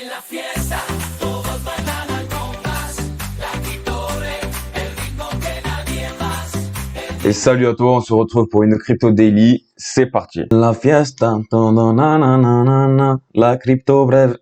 la fiesta, todos bailan al compás, la Kitore, el ritmo que nadie más. Et salut à toi, on se retrouve pour une crypto daily. C'est parti. La fiesta, la crypto brève.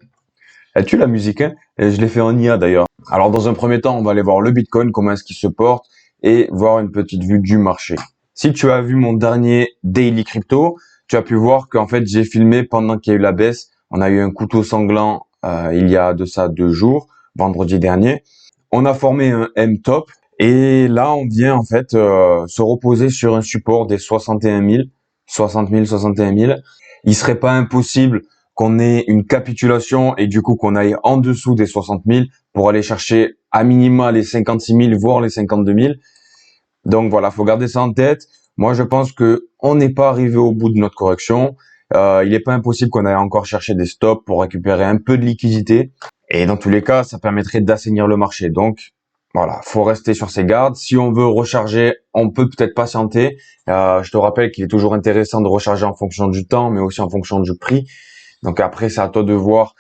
As-tu la musique, hein? Et je l'ai fait en IA d'ailleurs. Alors dans un premier temps, on va aller voir le Bitcoin, comment est-ce qu'il se porte et voir une petite vue du marché. Si tu as vu mon dernier daily crypto, tu as pu voir qu'en fait j'ai filmé pendant qu'il y a eu la baisse. On a eu un couteau sanglant il y a de ça 2 jours, vendredi dernier. On a formé un M-top et là on vient en fait se reposer sur un support des 61 000, 60 000, 61 000. Il serait pas impossible qu'on ait une capitulation et du coup qu'on aille en dessous des 60 000 pour aller chercher à minima les 56 000 voire les 52 000. Donc voilà, faut garder ça en tête. Moi, je pense que on n'est pas arrivé au bout de notre correction. Il n'est pas impossible qu'on aille encore chercher des stops pour récupérer un peu de liquidité. Et dans tous les cas, ça permettrait d'assainir le marché. Donc voilà, faut rester sur ses gardes. Si on veut recharger, on peut peut-être patienter. Je te rappelle qu'il est toujours intéressant de recharger en fonction du temps, mais aussi en fonction du prix. Donc après, c'est à toi de voir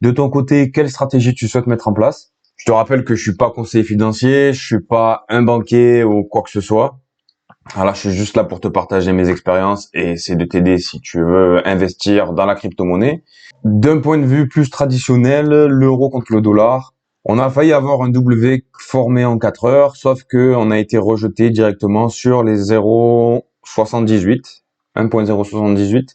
de ton côté quelle stratégie tu souhaites mettre en place. Je te rappelle que je suis pas conseiller financier, je suis pas un banquier ou quoi que ce soit. Voilà, je suis juste là pour te partager mes expériences et essayer de t'aider si tu veux investir dans la crypto-monnaie. D'un point de vue plus traditionnel, l'euro contre le dollar, on a failli avoir un W formé en 4 heures, sauf que on a été rejeté directement sur les 0,78, 1.078.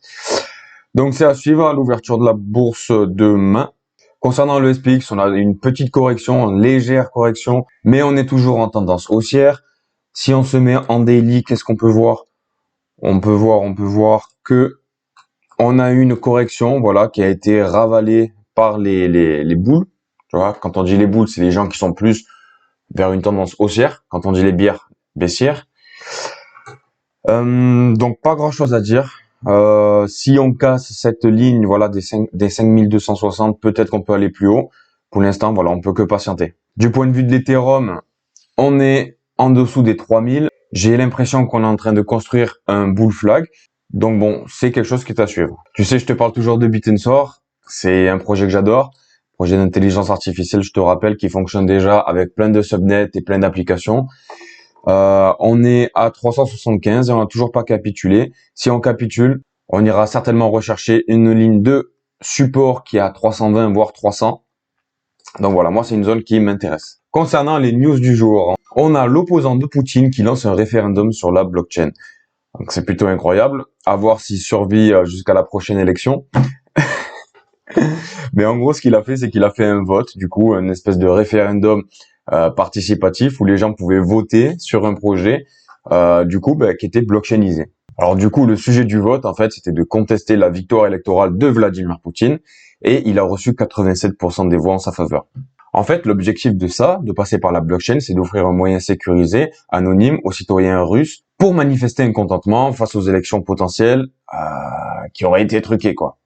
Donc c'est à suivre à l'ouverture de la bourse demain. Concernant le SPX, on a une petite correction, une légère correction, mais on est toujours en tendance haussière. Si on se met en daily, qu'est-ce qu'on peut voir? On peut voir que on a eu une correction, voilà, qui a été ravalée par les boules. Tu vois, quand on dit les boules, c'est les gens qui sont plus vers une tendance haussière. Quand on dit les bières, baissière. Donc pas grand-chose à dire. Si on casse cette ligne, voilà, des 5260, peut-être qu'on peut aller plus haut. Pour l'instant, voilà, on peut que patienter. Du point de vue de l'Ethereum, on est en dessous des 3000. J'ai l'impression qu'on est en train de construire un bull flag. Donc bon, c'est quelque chose qui est à suivre. Tu sais, je te parle toujours de Bitensor. C'est un projet que j'adore. Projet d'intelligence artificielle, je te rappelle, qui fonctionne déjà avec plein de subnets et plein d'applications. On est à 375 et on n'a toujours pas capitulé. Si on capitule, on ira certainement rechercher une ligne de support qui est à 320 voire 300. Donc voilà, moi c'est une zone qui m'intéresse. Concernant les news du jour, on a l'opposant de Poutine qui lance un référendum sur la blockchain. Donc c'est plutôt incroyable. À voir s'il survit jusqu'à la prochaine élection. Mais en gros, ce qu'il a fait, c'est qu'il a fait un vote, du coup, une espèce de référendum participatif où les gens pouvaient voter sur un projet, qui était blockchainisé. Alors du coup, le sujet du vote, en fait, c'était de contester la victoire électorale de Vladimir Poutine et il a reçu 87% des voix en sa faveur. En fait, l'objectif de ça, de passer par la blockchain, c'est d'offrir un moyen sécurisé, anonyme aux citoyens russes pour manifester un contentement face aux élections potentielles qui auraient été truquées, quoi.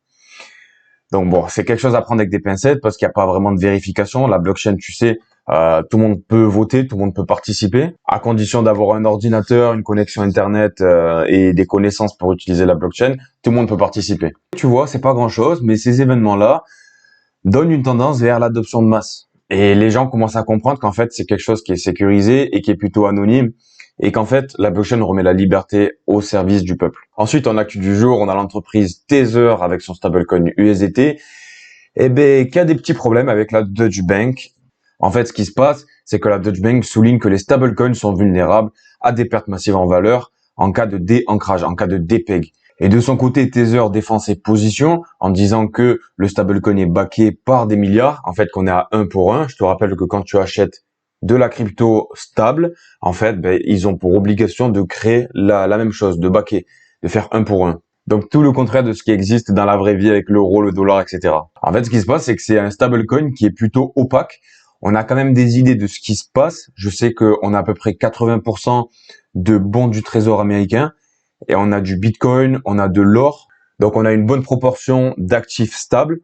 Donc bon, c'est quelque chose à prendre avec des pincettes parce qu'il n'y a pas vraiment de vérification. La blockchain, tu sais, tout le monde peut voter, tout le monde peut participer, à condition d'avoir un ordinateur, une connexion Internet et des connaissances pour utiliser la blockchain. Tout le monde peut participer. Tu vois, c'est pas grand-chose, mais ces événements-là donnent une tendance vers l'adoption de masse. Et les gens commencent à comprendre qu'en fait, c'est quelque chose qui est sécurisé et qui est plutôt anonyme. Et qu'en fait, la blockchain remet la liberté au service du peuple. Ensuite, en actu du jour, on a l'entreprise Tether avec son stablecoin USDT, qui a des petits problèmes avec la Deutsche Bank. En fait, ce qui se passe, c'est que la Deutsche Bank souligne que les stablecoins sont vulnérables à des pertes massives en valeur en cas de déancrage, en cas de dépeg. Et de son côté, Tether défend ses positions en disant que le stablecoin est backé par des milliards, en fait qu'on est à 1 pour 1. Je te rappelle que quand tu achètes de la crypto stable, en fait, ils ont pour obligation de créer la même chose, de backer, de faire 1 pour 1. Donc tout le contraire de ce qui existe dans la vraie vie avec l'euro, le dollar, etc. En fait, ce qui se passe, c'est que c'est un stablecoin qui est plutôt opaque. On a quand même des idées de ce qui se passe. Je sais qu'on a à peu près 80% de bons du trésor américain et on a du Bitcoin, on a de l'or. Donc on a une bonne proportion d'actifs stables.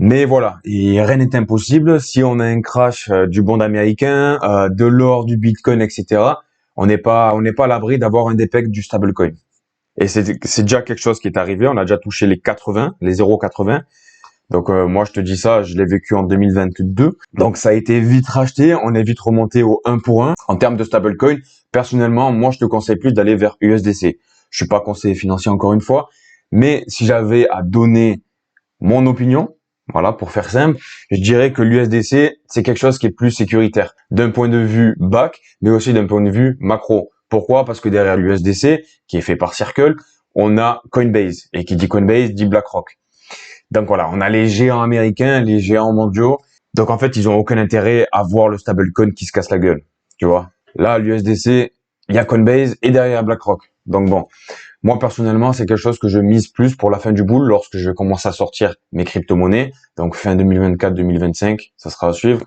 Mais voilà, et rien n'est impossible. Si on a un crash du bond américain, de l'or, du Bitcoin, etc., on n'est pas à l'abri d'avoir un dépeg du stablecoin. Et c'est déjà quelque chose qui est arrivé. On a déjà touché les 80, les 0,80. Donc moi je te dis ça, je l'ai vécu en 2022. Donc ça a été vite racheté, on est vite remonté au 1 pour 1. En termes de stablecoin, personnellement, moi je te conseille plus d'aller vers USDC. Je suis pas conseiller financier encore une fois, mais si j'avais à donner mon opinion, voilà, pour faire simple, je dirais que l'USDC, c'est quelque chose qui est plus sécuritaire d'un point de vue back, mais aussi d'un point de vue macro. Pourquoi? Parce que derrière l'USDC, qui est fait par Circle, on a Coinbase. Et qui dit Coinbase, dit BlackRock. Donc voilà, on a les géants américains, les géants mondiaux. Donc en fait, ils ont aucun intérêt à voir le stablecoin qui se casse la gueule. Tu vois? Là, l'USDC, il y a Coinbase et derrière BlackRock. Donc bon, moi personnellement, c'est quelque chose que je mise plus pour la fin du boule lorsque je vais commencer à sortir mes crypto-monnaies. Donc fin 2024-2025, ça sera à suivre.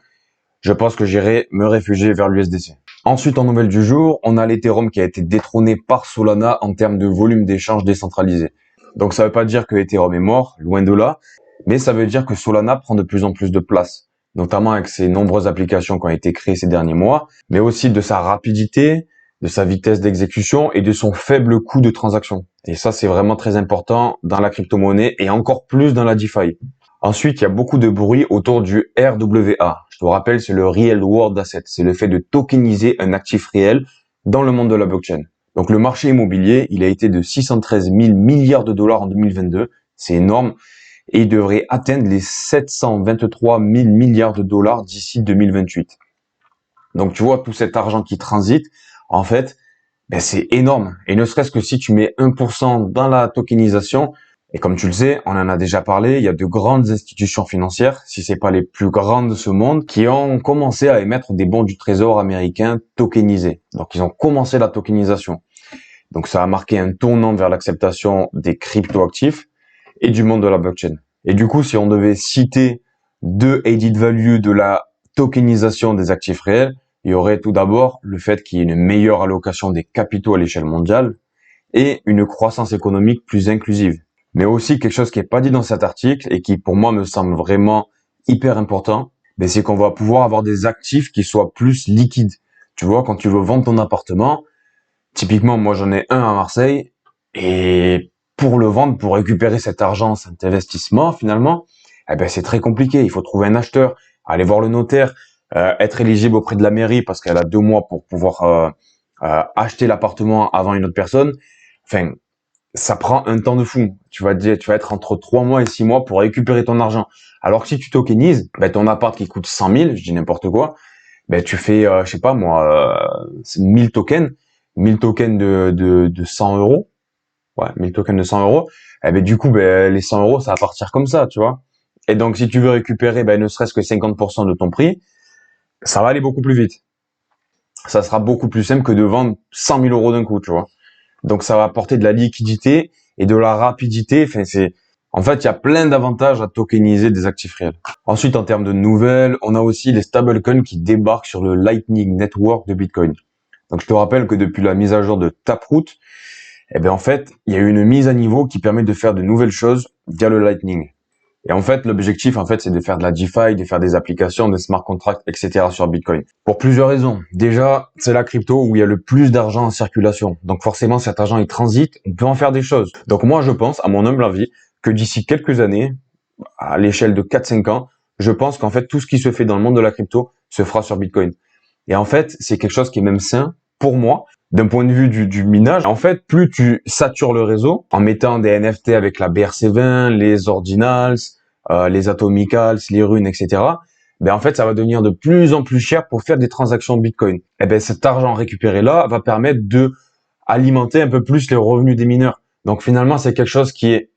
Je pense que j'irai me réfugier vers l'USDC. Ensuite, en nouvelle du jour, on a l'Ethereum qui a été détrôné par Solana en termes de volume d'échange décentralisé. Donc ça veut pas dire que Ethereum est mort, loin de là, mais ça veut dire que Solana prend de plus en plus de place, notamment avec ses nombreuses applications qui ont été créées ces derniers mois, mais aussi de sa rapidité, de sa vitesse d'exécution et de son faible coût de transaction. Et ça, c'est vraiment très important dans la crypto-monnaie et encore plus dans la DeFi. Ensuite, il y a beaucoup de bruit autour du RWA. Je te rappelle, c'est le Real World Asset. C'est le fait de tokeniser un actif réel dans le monde de la blockchain. Donc, le marché immobilier, il a été de 613 000 milliards de dollars en 2022. C'est énorme. Et il devrait atteindre les 723 000 milliards de dollars d'ici 2028. Donc, tu vois, tout cet argent qui transite, en fait, ben, c'est énorme. Et ne serait-ce que si tu mets 1% dans la tokenisation, et comme tu le sais, on en a déjà parlé, il y a de grandes institutions financières, si c'est pas les plus grandes de ce monde, qui ont commencé à émettre des bons du trésor américains tokenisés. Donc ils ont commencé la tokenisation. Donc ça a marqué un tournant vers l'acceptation des cryptoactifs et du monde de la blockchain. Et du coup, si on devait citer deux added value de la tokenisation des actifs réels, il y aurait tout d'abord le fait qu'il y ait une meilleure allocation des capitaux à l'échelle mondiale et une croissance économique plus inclusive. Mais aussi quelque chose qui est pas dit dans cet article et qui pour moi me semble vraiment hyper important, mais c'est qu'on va pouvoir avoir des actifs qui soient plus liquides. Tu vois, quand tu veux vendre ton appartement, typiquement moi j'en ai un à Marseille et pour le vendre, pour récupérer cet argent, cet investissement finalement, eh ben c'est très compliqué. Il faut trouver un acheteur, aller voir le notaire, être éligible auprès de la mairie parce qu'elle a 2 mois pour pouvoir acheter l'appartement avant une autre personne. Enfin, ça prend un temps de fou. Tu vas être entre 3 mois et 6 mois pour récupérer ton argent. Alors que si tu tokenises, ben, ton appart qui coûte 100 000, je dis n'importe quoi, ben, tu fais, je sais pas moi, 1000 tokens, 1000 tokens de 100 euros. Ouais, 1000 tokens de 100 euros. Eh ben, du coup, ben, les 100 euros, ça va partir comme ça, tu vois. Et donc, si tu veux récupérer, ben, ne serait-ce que 50% de ton prix, ça va aller beaucoup plus vite. Ça sera beaucoup plus simple que de vendre 100 000 euros d'un coup, tu vois. Donc ça va apporter de la liquidité et de la rapidité. Enfin, en fait, il y a plein d'avantages à tokeniser des actifs réels. Ensuite, en termes de nouvelles, on a aussi les stablecoins qui débarquent sur le Lightning Network de Bitcoin. Donc je te rappelle que depuis la mise à jour de Taproot, eh ben en fait, il y a eu une mise à niveau qui permet de faire de nouvelles choses via le Lightning. Et en fait, l'objectif, en fait, c'est de faire de la DeFi, de faire des applications, des smart contracts, etc. sur Bitcoin. Pour plusieurs raisons. Déjà, c'est la crypto où il y a le plus d'argent en circulation. Donc forcément, cet argent, il transite, on peut en faire des choses. Donc moi, je pense, à mon humble avis, que d'ici quelques années, à l'échelle de 4-5 ans, je pense qu'en fait, tout ce qui se fait dans le monde de la crypto se fera sur Bitcoin. Et en fait, c'est quelque chose qui est même sain pour moi, d'un point de vue du minage. En fait, plus tu satures le réseau en mettant des NFT avec la BRC20, les Ordinals, les Atomicals, les runes, etc., ben en fait, ça va devenir de plus en plus cher pour faire des transactions Bitcoin. Et ben cet argent récupéré là va permettre de alimenter un peu plus les revenus des mineurs. Donc finalement, c'est quelque chose qui est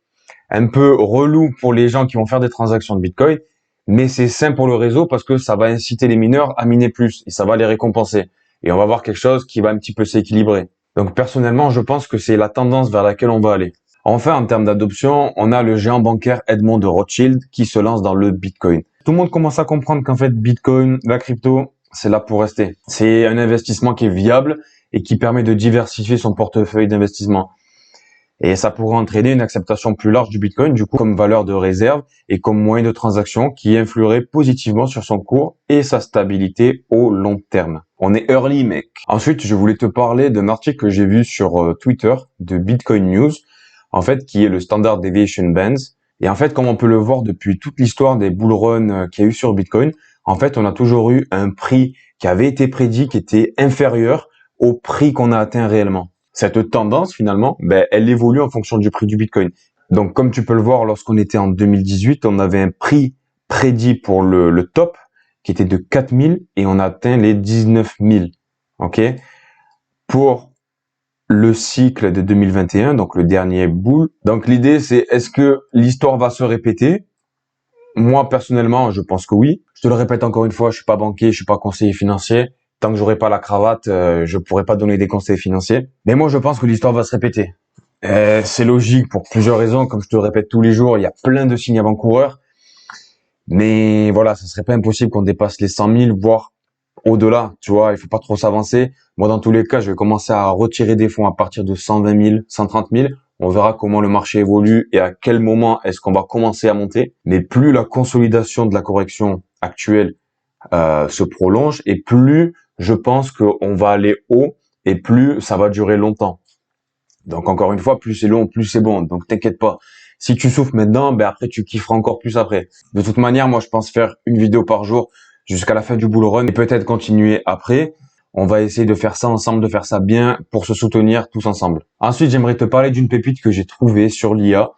un peu relou pour les gens qui vont faire des transactions de Bitcoin, mais c'est sain pour le réseau parce que ça va inciter les mineurs à miner plus et ça va les récompenser. Et on va voir quelque chose qui va un petit peu s'équilibrer. Donc personnellement, je pense que c'est la tendance vers laquelle on va aller. Enfin, en termes d'adoption, on a le géant bancaire Edmond de Rothschild qui se lance dans le Bitcoin. Tout le monde commence à comprendre qu'en fait, Bitcoin, la crypto, c'est là pour rester. C'est un investissement qui est viable et qui permet de diversifier son portefeuille d'investissement. Et ça pourrait entraîner une acceptation plus large du Bitcoin, du coup, comme valeur de réserve et comme moyen de transaction qui influerait positivement sur son cours et sa stabilité au long terme. On est early, mec. Ensuite, je voulais te parler d'un article que j'ai vu sur Twitter de Bitcoin News, en fait, qui est le Standard Deviation Bands. Et en fait, comme on peut le voir depuis toute l'histoire des bull runs qu'il y a eu sur Bitcoin, en fait, on a toujours eu un prix qui avait été prédit qui était inférieur au prix qu'on a atteint réellement. Cette tendance, finalement, elle évolue en fonction du prix du Bitcoin. Donc, comme tu peux le voir, lorsqu'on était en 2018, on avait un prix prédit pour le top qui était de 4000 et on a atteint les 19 000. OK? Pour le cycle de 2021, donc le dernier bull. Donc, l'idée, c'est est-ce que l'histoire va se répéter? Moi, personnellement, je pense que oui. Je te le répète encore une fois, je suis pas banquier, je suis pas conseiller financier. Tant que j'aurai pas la cravate, je pourrai pas donner des conseils financiers. Mais moi, je pense que l'histoire va se répéter. C'est logique pour plusieurs raisons. Comme je te le répète tous les jours, il y a plein de signes avant-coureurs. Mais voilà, ça serait pas impossible qu'on dépasse les 100 000, voire au-delà. Tu vois, il faut pas trop s'avancer. Moi, dans tous les cas, je vais commencer à retirer des fonds à partir de 120 000, 130 000. On verra comment le marché évolue et à quel moment est-ce qu'on va commencer à monter. Mais plus la consolidation de la correction actuelle se prolonge et plus je pense qu'on va aller haut et plus ça va durer longtemps. Donc encore une fois, plus c'est long, plus c'est bon. Donc t'inquiète pas. Si tu souffres maintenant, après tu kifferas encore plus après. De toute manière, moi je pense faire une vidéo par jour jusqu'à la fin du bull run et peut-être continuer après. On va essayer de faire ça ensemble, de faire ça bien pour se soutenir tous ensemble. Ensuite, j'aimerais te parler d'une pépite que j'ai trouvée sur l'IA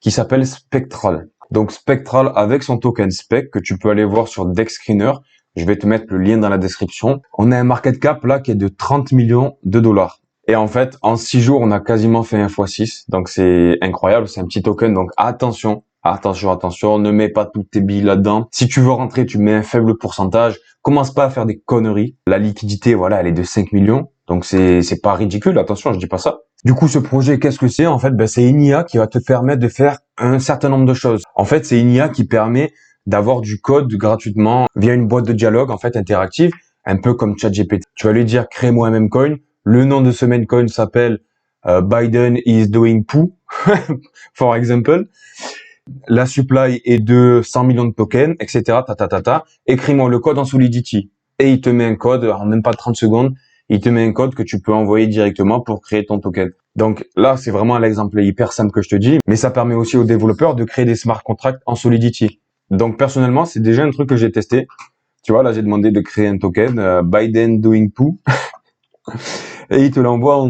qui s'appelle Spectral. Donc Spectral avec son token Spec que tu peux aller voir sur DexScreener. Je vais te mettre le lien dans la description. On a un market cap là qui est de 30 millions de dollars. Et en fait, en 6 jours, on a quasiment fait 1 x 6. Donc c'est incroyable, c'est un petit token. Donc attention, ne mets pas toutes tes billes là-dedans. Si tu veux rentrer, tu mets un faible pourcentage. Commence pas à faire des conneries. La liquidité, voilà, elle est de 5 millions. Donc c'est pas ridicule, attention, je dis pas ça. Du coup, ce projet, qu'est-ce que c'est? En fait, c'est une IA qui va te permettre de faire un certain nombre de choses. En fait, c'est une IA qui permet d'avoir du code gratuitement via une boîte de dialogue, en fait, interactive, un peu comme ChatGPT. Tu vas lui dire, crée-moi un meme coin. Le nom de ce meme coin s'appelle Biden is doing poo, for example. La supply est de 100 millions de tokens, etc. Écris-moi le code en Solidity. Et il te met un code, en même pas 30 secondes, il te met un code que tu peux envoyer directement pour créer ton token. Donc là, c'est vraiment l'exemple hyper simple que je te dis, mais ça permet aussi aux développeurs de créer des smart contracts en Solidity. Donc personnellement, c'est déjà un truc que j'ai testé. Tu vois, là, j'ai demandé de créer un token, Biden doing poo, et il te l'envoie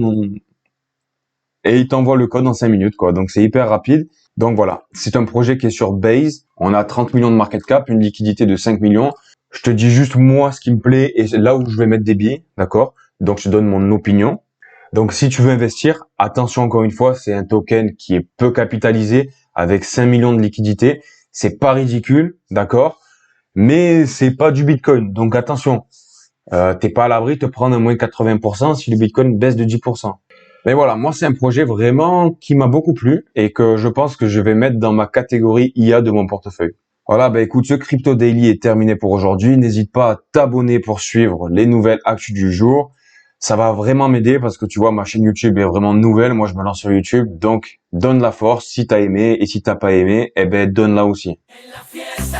et il t'envoie le code en 5 minutes, quoi. Donc c'est hyper rapide. Donc voilà, c'est un projet qui est sur Base. On a 30 millions de market cap, une liquidité de 5 millions. Je te dis juste moi ce qui me plaît et là où je vais mettre des billets, d'accord? Donc je te donne mon opinion. Donc si tu veux investir, attention encore une fois, c'est un token qui est peu capitalisé avec 5 millions de liquidité. C'est pas ridicule, d'accord? Mais c'est pas du Bitcoin. Donc attention, t'es pas à l'abri de te prendre un moins 80% si le Bitcoin baisse de 10%. Mais voilà, moi c'est un projet vraiment qui m'a beaucoup plu et que je pense que je vais mettre dans ma catégorie IA de mon portefeuille. Voilà, écoute, ce Crypto Daily est terminé pour aujourd'hui. N'hésite pas à t'abonner pour suivre les nouvelles actus du jour. Ça va vraiment m'aider parce que tu vois, ma chaîne YouTube est vraiment nouvelle. Moi, je me lance sur YouTube. Donc, donne la force si t'as aimé et si t'as pas aimé, donne-la aussi. En la fiesta.